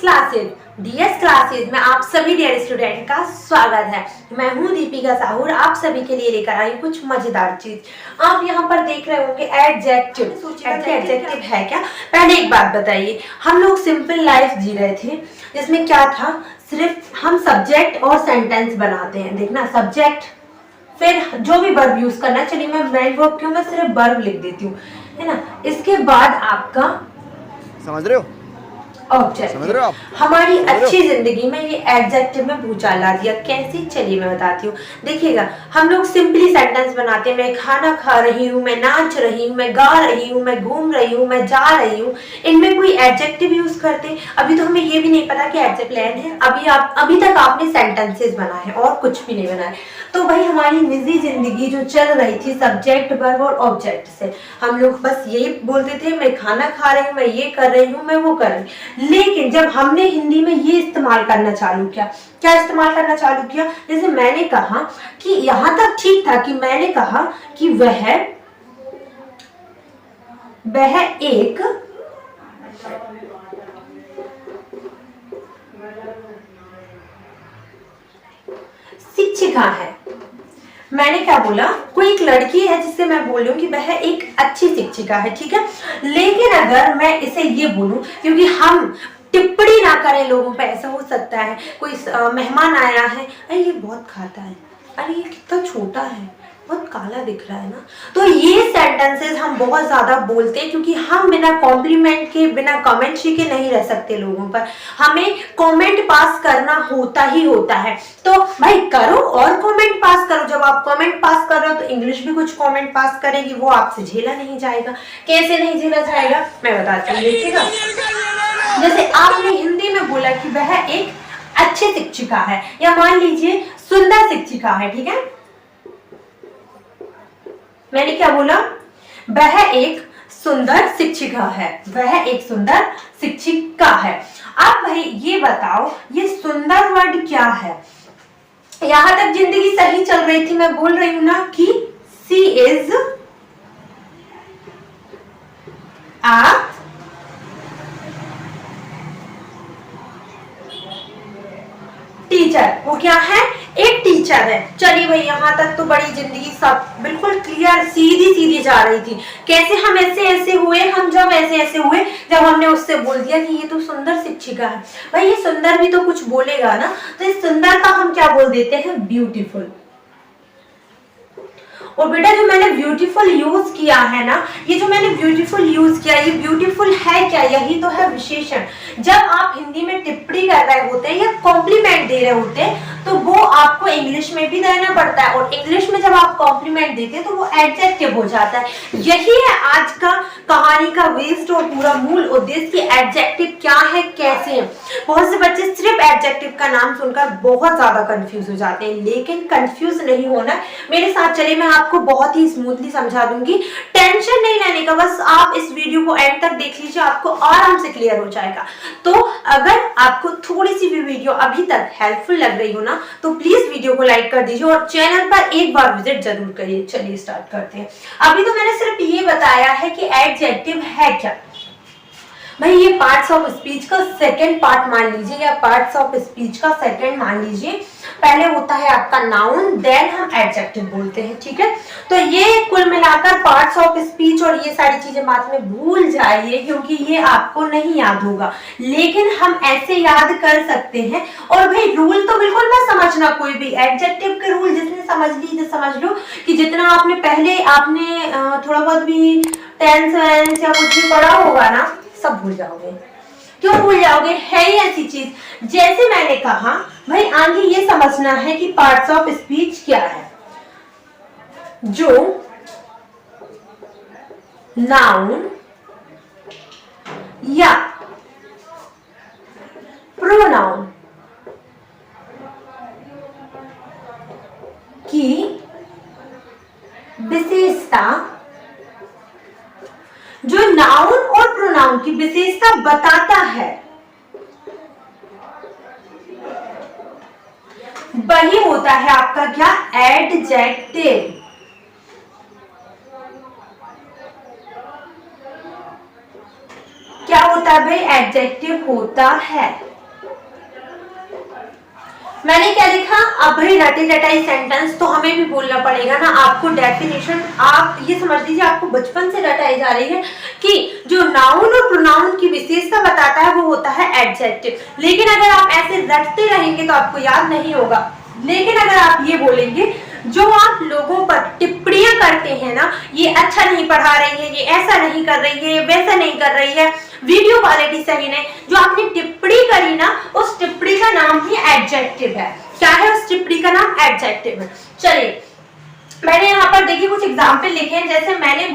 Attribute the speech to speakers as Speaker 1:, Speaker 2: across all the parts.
Speaker 1: DS classes में आप सभी डियर स्टूडेंट का स्वागत है। मैं हूं दीपिका साहू, आप सभी के लिए लेकर आई कुछ मजेदार चीज। आप यहाँ पर देख रहे होंगे एडजेक्टिव। एडजेक्टिव है क्या? पहले एक बात बताइए, हम लोग सिंपल लाइफ जी रहे थे जिसमें क्या था, सिर्फ हम सब्जेक्ट और सेंटेंस बनाते हैं। देखना, सब्जेक्ट फिर जो भी वर्ब यूज करना, चलिए मैं मेन वर्ब क्यों, मैं सिर्फ वर्ब लिख देती हूँ, है ना। इसके बाद आपका
Speaker 2: समझ रहे हो
Speaker 1: ऑब्जेक्टिव। हमारी अच्छी जिंदगी में ये एडजेक्टिव में भूचाल ला दिया। कैसे? चलिए मैं बताती हूँ। देखिएगा, हम लोग सिंपली सेंटेंस बनाते हैं, मैं खाना खा रही हूँ, मैं नाच रही हूँ, मैं गा रही हूँ, मैं घूम रही हूँ, मैं जा रही हूँ। इनमें कोई एडजेक्टिव यूज करते? अभी तो हमें ये भी नहीं पता कि एडजेक्टिव प्लान है। अभी तक आपने सेंटेंसेस बनाए और कुछ भी नहीं बनाए। तो भाई हमारी निजी जिंदगी जो चल रही थी सब्जेक्ट वर्ब और ऑब्जेक्ट से, हम लोग बस यही बोलते थे, मैं खाना खा रही हूँ, मैं ये कर रही हूँ, मैं वो कर रही हूँ। लेकिन जब हमने हिंदी में ये इस्तेमाल करना चालू किया, क्या इस्तेमाल करना चालू किया, जैसे मैंने कहा कि यहां तक ठीक था कि मैंने कहा कि वह एक शिक्षिका है। मैंने क्या बोला, कोई एक लड़की है जिससे मैं बोल रही हूँ कि वह एक अच्छी शिक्षिका है, ठीक है। लेकिन अगर मैं इसे ये बोलूं, क्योंकि हम टिप्पणी ना करें लोगों पे, ऐसा हो सकता है कोई मेहमान आया है, अरे ये बहुत खाता है, अरे ये कितना छोटा है, बहुत काला दिख रहा है ना। तो ये सेंटेंसेस हम बहुत ज्यादा बोलते हैं क्योंकि हम बिना कॉम्प्लीमेंट के, बिना कमेंट्री के नहीं रह सकते लोगों पर। हमें कमेंट पास करना होता ही होता है। तो भाई करो और कमेंट पास करो। जब आप कमेंट पास कर रहे हो तो इंग्लिश भी कुछ कमेंट पास करेगी, वो आपसे झेला नहीं जाएगा। कैसे नहीं झेला जाएगा मैं बताती हूँ, देखिएगा। जैसे आपने हिंदी में बोला कि वह एक अच्छी शिक्षिका है, या मान लीजिए सुंदर शिक्षिका है, ठीक है। मैंने क्या बोला, वह एक सुंदर शिक्षिका है, वह एक सुंदर शिक्षिका है। अब भाई ये बताओ, ये सुंदर वर्ड क्या है? यहां तक जिंदगी सही चल रही थी, मैं बोल रही हूं ना कि सी इज आ टीचर। वो क्या है? एक टीचर है। चलिए भाई यहाँ तक तो बड़ी जिंदगी सब बिल्कुल क्लियर, सीधी सीधी जा रही थी। कैसे हम ऐसे ऐसे हुए, हम जब ऐसे ऐसे हुए जब हमने उससे बोल दिया कि ये तो सुंदर शिक्षिका है। भाई ये सुंदर भी तो कुछ बोलेगा ना, तो इस सुंदर का हम क्या बोल देते हैं? ब्यूटीफुल। और बेटा जो मैंने ब्यूटीफुल यूज किया है ना, ये जो मैंने ब्यूटीफुल यूज किया, ये ब्यूटीफुल है क्या? यही तो है विशेषण। जब आप हिंदी में टिप्पणी कर रहे होते हैं या कॉम्प्लीमेंट दे रहे होते हैं तो वो आपको इंग्लिश में भी देना पड़ता है, और इंग्लिश में जब आप कॉम्प्लीमेंट देते हैं तो वो एडजेक्टिव हो जाता है। यही है आज का कहानी का वेस्ट और पूरा मूल उद्देश्य कि एडजेक्टिव क्या है, कैसे है। बहुत से बच्चे सिर्फ एडजेक्टिव का नाम सुनकर बहुत ज्यादा कंफ्यूज हो जाते हैं, लेकिन कंफ्यूज नहीं होना। मेरे साथ चलिए, मैं आपको बहुत ही स्मूथली समझा दूंगी। टेंशन नहीं लेने का, बस आप इस वीडियो को एंड तक देख लीजिए, आपको आराम से क्लियर हो जाएगा। तो अगर आपको थोड़ी सी भी वीडियो अभी तक हेल्पफुल लग रही हो ना, तो प्लीज वीडियो को लाइक कर दीजिए और चैनल पर एक बार विजिट जरूर करिए। चलिए स्टार्ट करते हैं। अभी तो मैंने सिर्फ ये बताया है कि एडजेक्टिव है क्या। भाई ये पार्ट्स ऑफ स्पीच का सेकंड पार्ट मान लीजिए, या पार्ट्स ऑफ स्पीच का सेकंड मान लीजिए। पहले होता है आपका नाउन, देन हम एडजेक्टिव बोलते हैं, ठीक है। तो ये कुल मिलाकर पार्ट्स ऑफ स्पीच, और ये सारी चीजें बाद में भूल जाइए क्योंकि ये आपको नहीं याद होगा, लेकिन हम ऐसे याद कर सकते हैं। और भाई रूल तो बिल्कुल ना समझना, कोई भी एडजेक्टिव के रूल जिसने समझ ली समझ लो कि जितना आपने पहले थोड़ा बहुत भी टेंस वेंस या कुछ भी पढ़ा होगा ना, सब भूल जाओगे। क्यों भूल जाओगे? है ही ऐसी चीज। जैसे मैंने कहा भाई, आगे ये समझना है कि पार्ट्स ऑफ स्पीच क्या है। जो नाउन या प्रोनाउन की विशेषता, जो नाउन और प्रोनाउन की विशेषता बताता है, वही होता है आपका क्या? एडजेक्टिव। क्या होता है भाई? एडजेक्टिव होता है। मैंने क्या लिखा, अब भाई रटे रटाई सेंटेंस तो हमें भी बोलना पड़ेगा ना। आपको डेफिनेशन आप ये समझ लीजिए आपको बचपन से रटाई जा रही है कि जो नाउन और प्रोनाउन की विशेषता बताता है वो होता है एडजेक्टिव। लेकिन अगर आप ऐसे रटते रहेंगे तो आपको याद नहीं होगा। लेकिन अगर आप ये बोलेंगे जो आप लोगों पर टिप्पणियां करते हैं ना, ये अच्छा नहीं पढ़ा रही है, ये ऐसा नहीं कर रही है, ये वैसा नहीं कर रही है, वीडियो क्वालिटी सही नहीं, जो आपने टिप्पणी करी ना उस टिप्पणी का नाम ही एडजेक्टिव है। क्या है उस टिप्पणी का नाम? एडजेक्टिव है। चलिए मैंने यहाँ पर देखिए कुछ एग्जाम्पल लिखे हैं। जैसे मैंने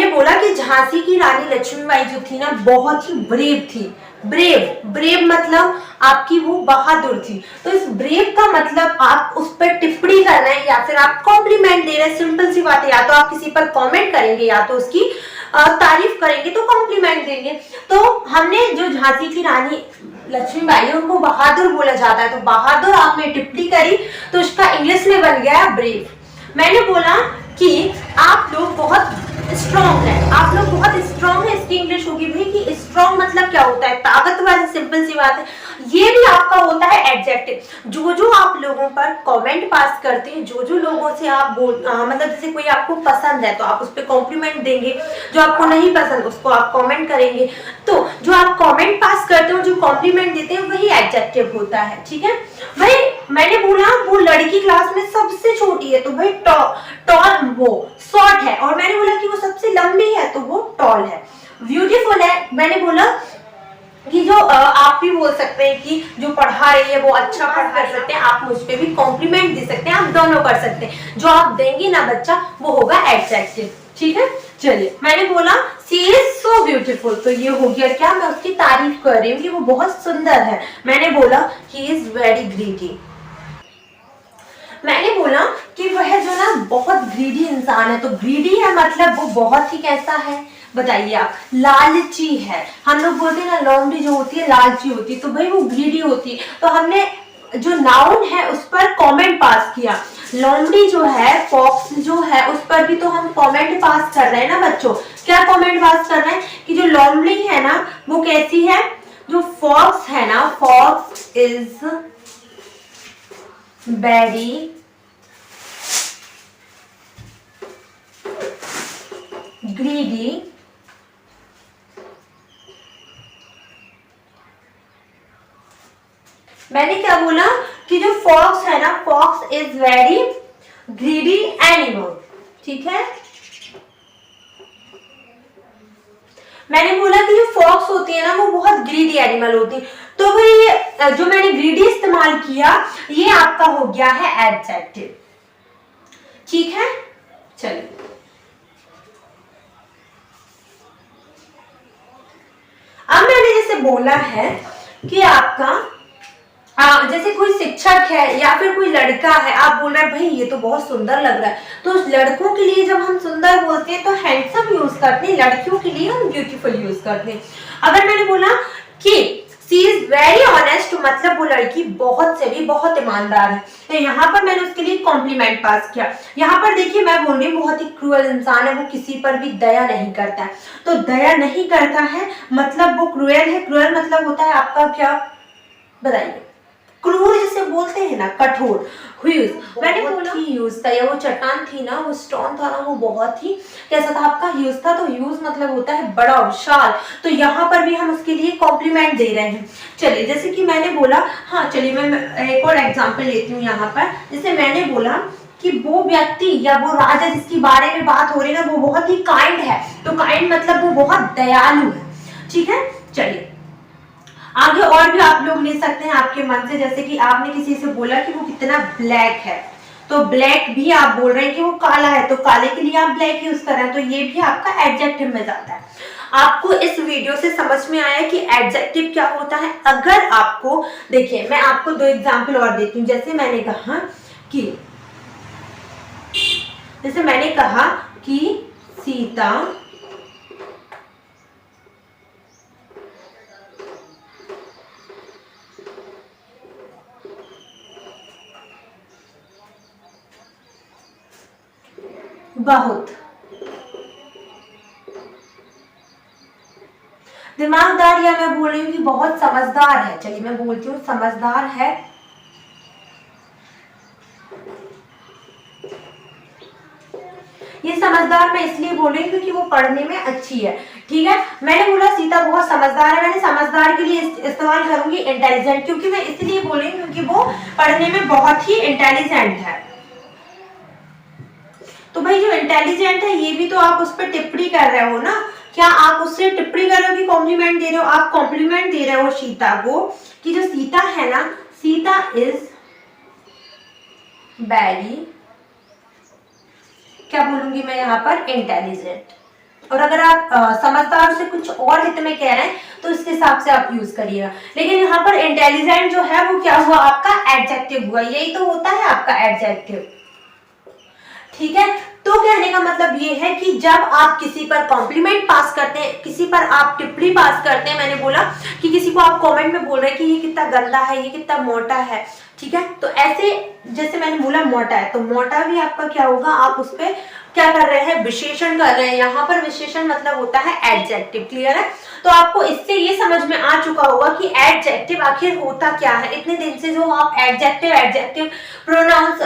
Speaker 1: बोला कि झांसी की रानी लक्ष्मीबाई जो थी ना बहुत ही ब्रेव थी। ब्रेव मतलब आपकी वो बहादुर थी। तो इस ब्रेव का मतलब आप उस पर टिप्पणी कर रहे हैं या फिर आप कॉम्प्लीमेंट दे रहे हैं। सिंपल सी बात है, या तो आप किसी पर कमेंट करेंगे या तो उसकी तारीफ करेंगे तो कॉम्प्लीमेंट देंगे। तो हमने जो झांसी की रानी लक्ष्मीबाई उनको बहादुर बोला जाता है, तो बहादुर आपने टिप्पणी करी तो उसका इंग्लिश में बन गया ब्रेव। मैंने बोला कि आप लोग बहुत स्ट्रॉन्ग है, आप लोग बहुत स्ट्रॉन्ग है, इसकी इंग्लिश होगी भाई कि स्ट्रॉन्ग मतलब क्या होता है? ताकतवर है। सिंपल सी बात है, ये भी आपका होता है एडजेक्टिव। जो आप लोगों पर कमेंट पास करते हैं, जो लोगों से आप मतलब जैसे कोई आपको पसंद है तो आप उस पर कॉम्प्लीमेंट देंगे, जो आपको नहीं पसंद उसको आप कॉमेंट करेंगे। तो जो आप कॉमेंट पास करते हो, जो कॉम्प्लीमेंट देते हैं, वही एडजेक्टिव होता है। ठीक है भाई। मैंने बोला वो लड़की क्लास में सबसे छोटी है तो भाई टॉल, वो शॉर्ट है। और मैंने बोला कि वो सबसे लंबी है तो वो टॉल है। ब्यूटीफुल है, मैंने बोला कि जो आप भी बोल सकते हैं कि जो पढ़ा रही है वो अच्छा पढ़ा सकते हैं, आप मुझ पे भी कॉम्प्लीमेंट दे सकते हैं, आप दोनों कर सकते हैं। जो आप देंगे ना बच्चा वो होगा एडजेक्टिव। ठीक है। चलिए मैंने बोला शी इज सो ब्यूटीफुल, तो ये हो गया क्या, मैं उसकी तारीफ कर रही हूँ कि वो बहुत सुंदर है। मैंने बोला ही इज वेरी ग्रीडी, मैंने बोला कि वह जो ना बहुत ग्रीडी इंसान है। तो ग्रीडी है मतलब वो बहुत ही कैसा है बताइए आप? लालची है। हम लोग बोलते हैं ना लोमड़ी जो होती है लालची होती है, तो भाई वो ग्रीडी होती है। तो हमने जो नाउन है उस पर कमेंट पास किया। लोमड़ी जो है, फॉक्स जो है, उस पर भी तो हम कमेंट पास कर रहे हैं ना बच्चों। क्या कमेंट पास कर रहे हैं कि जो लोमड़ी है ना वो कैसी है? जो फॉक्स है ना, फॉक्स इज वेरी ग्रीडी मैंने क्या बोला कि जो फॉक्स है ना, fox is very greedy animal. ठीक है। मैंने बोला कि जो फॉक्स होती है ना वो बहुत ग्रीडी एनिमल होती है। तो भाई जो मैंने ग्रीडी इस्तेमाल किया ये आपका हो गया है एडजेक्टिव। ठीक है। चलिए अब मैंने जैसे बोला है कि आपका जैसे कोई शिक्षक है या फिर कोई लड़का है, आप बोल रहे हैं भाई ये तो बहुत सुंदर लग रहा है, तो उस लड़कों के लिए जब हम सुंदर बोलते हैं तो हैंडसम यूज करते हैं, लड़कियों के लिए हम ब्यूटीफुल यूज करते हैं। अगर मैंने बोला कि शी इज वेरी ऑनेस्ट, मतलब वो लड़की बहुत से भी बहुत ईमानदार है, तो यहाँ पर मैंने उसके लिए कॉम्प्लीमेंट पास किया। यहाँ पर देखिए मैं बोल रही हूँ बहुत ही क्रूअल इंसान है, वो किसी पर भी दया नहीं करता है। तो दया नहीं करता है मतलब वो क्रूएल है। क्रूएल मतलब होता है आपका क्या बताइए? क्रूर जिसे बोलते हैं ना, कठोर। ह्यूज मैंने बोला ही ह्यूज था, या वो चट्टान थी ना, वो स्टोन था ना, वो बहुत ही कैसा था आपका? ह्यूज था। तो ह्यूज मतलब होता है बड़ा, विशाल। तो यहाँ पर भी हम उसके लिए कॉम्प्लीमेंट दे रहे हैं। चलिए जैसे कि मैंने बोला, हाँ चलिए मैं एक और एग्जाम्पल लेती हूँ यहाँ पर। जैसे मैंने बोला कि वो व्यक्ति या वो राजा जिसके बारे में बात हो रही है ना वो बहुत ही काइंड है। तो काइंड मतलब वो बहुत दयालु है। ठीक है। चलिए आगे और भी आप लोग ले सकते हैं आपके मन से। जैसे कि आपने किसी से बोला कि वो कितना ब्लैक है, तो ब्लैक भी आप बोल रहे हैं कि वो काला है, तो काले के लिए आप ब्लैक यूज कर रहे हैं, तो ये भी आपका एडजेक्टिव में जाता है। आपको इस वीडियो से समझ में आया कि एडजेक्टिव क्या होता है? अगर आपको देखिए मैं आपको दो एग्जाम्पल और देती हूँ। जैसे मैंने कहा कि सीता बहुत दिमागदार, या मैं बोल रही हूँ कि बहुत समझदार है, चलिए मैं बोलती हूँ समझदार है। ये समझदार मैं इसलिए बोल रही हूँ क्योंकि वो पढ़ने में अच्छी है, ठीक है। मैंने बोला सीता बहुत समझदार है, मैंने समझदार के लिए इस्तेमाल करूंगी इंटेलिजेंट, क्योंकि मैं इसलिए बोल रही हूँ क्योंकि वो पढ़ने में बहुत ही इंटेलिजेंट है। तो भाई जो इंटेलिजेंट है ये भी तो आप उस पर टिप्पणी कर रहे हो ना, क्या आप उससे टिप्पणी कर रहे हो कि कॉम्प्लीमेंट दे रहे हो? आप कॉम्प्लीमेंट दे रहे हो सीता को कि जो सीता है ना, सीता इज वेरी, क्या बोलूंगी मैं यहाँ पर, इंटेलिजेंट। और अगर आप समझदार से कुछ और हित में कह रहे हैं तो इसके हिसाब से आप यूज करिएगा। लेकिन यहाँ पर इंटेलिजेंट जो है वो क्या हुआ, आपका एडजेक्टिव हुआ, यही तो होता है आपका एडजेक्टिव, ठीक है। तो कहने का मतलब ये है कि जब आप किसी पर कॉम्प्लीमेंट पास करते हैं, किसी पर आप टिप्पणी पास करते हैं, मैंने बोला कि किसी को आप कमेंट में बोल रहे हैं कि ये कितना गंदा है, ये कितना मोटा है, ठीक है, तो ऐसे जैसे मैंने बोला मोटा है, तो मोटा भी आपका क्या होगा, आप उस पर क्या कर रहे हैं, विशेषण कर रहे हैं। यहाँ पर विशेषण मतलब होता है एडजेक्टिव, क्लियर है। तो आपको इससे ये समझ में आ चुका होगा कि एडजेक्टिव आखिर होता क्या है। इतने दिन से जो आप एडजेक्टिव प्रोनाउंस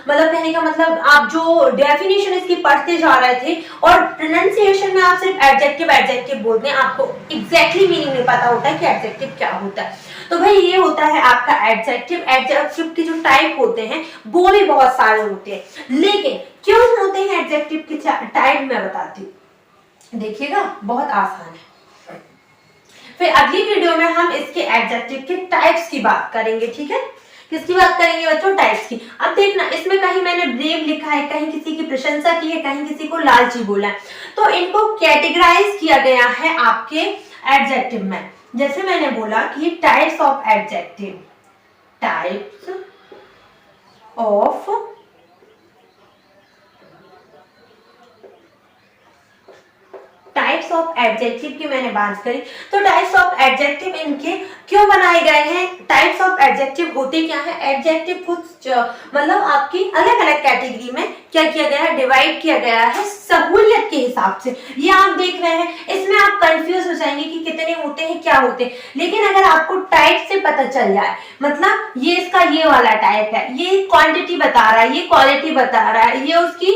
Speaker 1: मतलब कहने का मतलब आप जो डेफिनेशन इसकी पढ़ते जा रहे थे और प्रोनाउंसिएशन में आप सिर्फ एडजेक्टिव बोलते हैं, आपको एग्जैक्टली मीनिंग नहीं पता होता है कि एडजेक्टिव क्या होता है। तो भाई ये होता है आपका एडजेक्टिव। एडजेक्टिव के जो टाइप होते हैं वो भी बहुत सारे होते हैं, लेकिन क्यों होते हैं एडजेक्टिव के टाइप मैं बताती हूँ, देखिएगा बहुत आसान है। फिर अगली वीडियो में हम इसके एडजेक्टिव के टाइप्स की बात करेंगे, ठीक है। किसकी बात करेंगे बच्चों, टाइप्स की। अब देखना इसमें कहीं मैंने ब्रेव लिखा है, कहीं किसी की प्रशंसा की है, कहीं किसी को लालची बोला है, तो इनको कैटेगराइज किया गया है आपके एडजेक्टिव में। जैसे मैंने बोला कि types of adjective, types of types of adjective की मैंने बात करी, तो टाइप्स ऑफ एडजेक्टिव इनके क्यों बनाए गए हैं, टाइप्स ऑफ एडजेक्टिव होते क्या है, एडजेक्टिव कुछ मतलब आपकी अलग अलग कैटेगरी में क्या किया गया है, डिवाइड किया गया है सहूलियत के हिसाब से। ये आप देख रहे हैं, इसमें आप कंफ्यूज हो जाएंगे कि कितने होते हैं, क्या होते हैं, लेकिन अगर आपको टाइप से पता चल जाए, मतलब ये इसका ये वाला टाइप है, ये क्वांटिटी बता रहा है, ये क्वालिटी बता रहा है, ये उसकी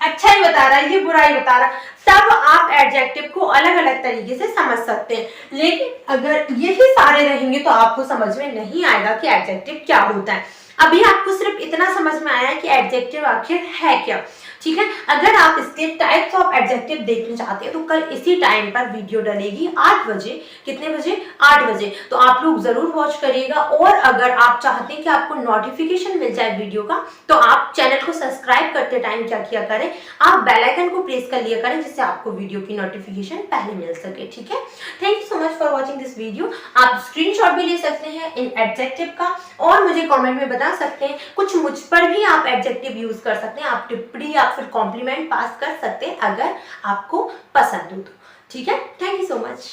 Speaker 1: अच्छाई बता रहा है, ये बुराई बता रहा है, तब आप एडजेक्टिव को अलग अलग तरीके से समझ सकते हैं। लेकिन अगर यही सारे रहेंगे तो आपको समझ में नहीं आएगा कि एडजेक्टिव क्या होता है। अभी आपको सिर्फ इतना समझ में आया कि एडजेक्टिव आखिर है क्या, ठीक है। अगर आप इसके टाइप्स ऑफ एडजेक्टिव देखना चाहते हैं तो कल इसी टाइम पर वीडियो डलेगी 8 बजे। कितने बजे, 8 बजे। तो आप लोग जरूर वॉच करिएगा। और अगर आप चाहते हैं कि आपको नोटिफिकेशन मिल जाए वीडियो का, तो आप चैनल को सब्सक्राइब करते टाइम क्या किया करें, आप बेल आइकन को प्रेस कर लिया करें, जिससे आपको वीडियो की नोटिफिकेशन पहले मिल सके, ठीक है। Thank you so much for watching this video. आप स्क्रीनशॉट भी ले सकते हैं इन एडजेक्टिव का और मुझे कॉमेंट में बता सकते हैं। कुछ मुझ पर भी आप एडजेक्टिव यूज कर सकते हैं, आप टिप्पणी या फिर कॉम्प्लीमेंट पास कर सकते हैं अगर आपको पसंद हो तो, ठीक है। Thank you so much.